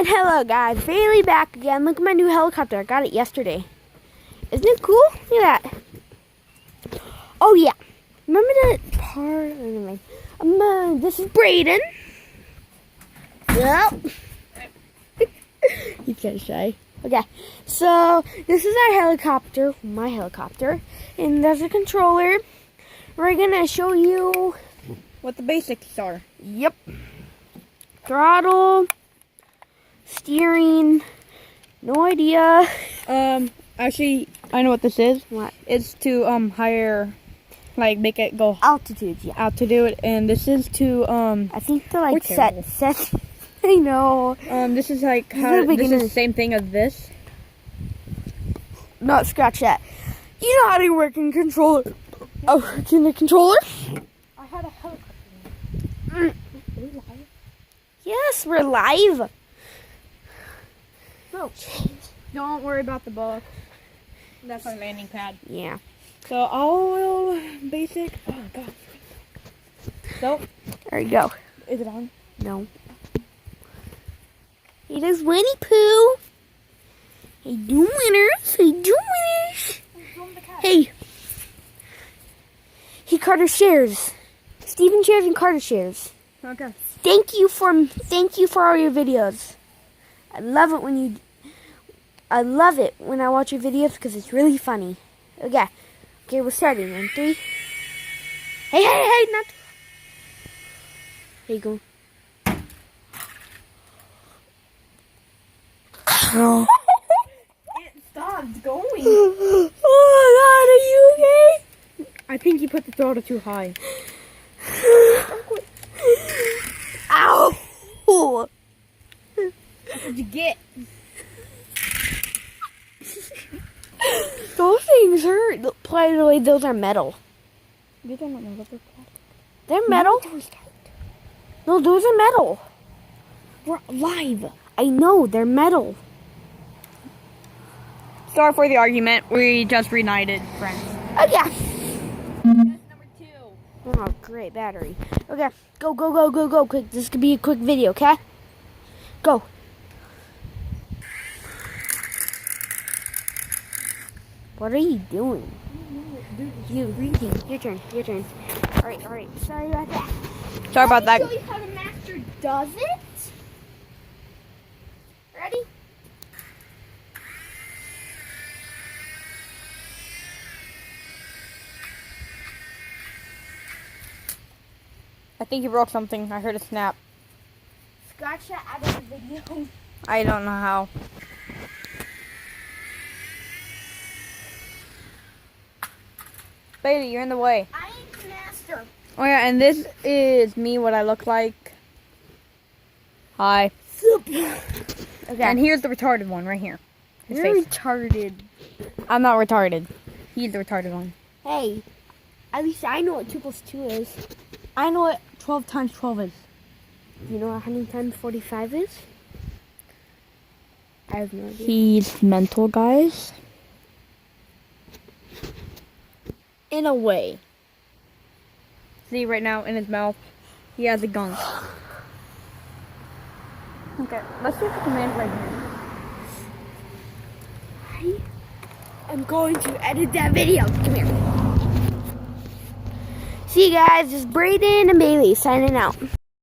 And hello guys, Bailey back again. Look at my new helicopter. I got it yesterday. Isn't it cool? Look at that. Oh yeah. Remember that part? Anyway, this is Braden. Yep. He's kind of shy. Okay, so this is our helicopter, my helicopter, and there's a controller. We're gonna show you what the basics are. Yep. Throttle, steering, no idea. Actually, I know what this is. What? It's to higher, like make it go Altitude, yeah. altitude, and this is to I think to like terrible. set. I know. This is like how this is the same thing as this. Not scratch that. You know how to work in controller. Oh, it's in the controller? I had a helicopter. Are we live? Yes, we're live. No. Don't worry about the book. That's our landing pad. Yeah. So all basic. Oh god. So There you go. is it on? No. It is Winnie Pooh. Hey, do winners. Hey, do winners. Hey. He Carter shares. Steven shares and Carter shares. Okay. Thank you for all your videos. I love it when I watch your videos because it's really funny. Okay, we're starting in 3. Hey, not. There you go. It stopped going. Oh my God, are you okay? I think you put the throttle too high. Ow! What did you get? Those things hurt. By the way, those are metal. These are not metal. They're plastic. They're metal? No, those are metal. We're live. I know, they're metal. Sorry for the argument. We just reunited, friends. Oh yeah. Number 2. Oh, great battery. Okay, go, quick. This could be a quick video, okay? Go. What are you doing? You reading. Your turn. All right. Sorry about that. Sorry about that. Let me show you how the master does it. Ready? I think you broke something. I heard a snap. Scratch that out of the video. I don't know how. Bailey, you're in the way. I ain't the master. Oh yeah, and this is me, what I look like. Hi. Okay. And here's the retarded one right here. His You're face. retarded. I'm not retarded. He's the retarded one. Hey, at least I know what 2 + 2 is. I know what 12 times 12 is. You know what 100 times 45 is? I have no idea. He's mental, guys. In a way. See right now in his mouth, he has a gun. Okay, let's do the command right here. I'm going to edit that video. Come here. See you guys, it's Braden and Bailey signing out.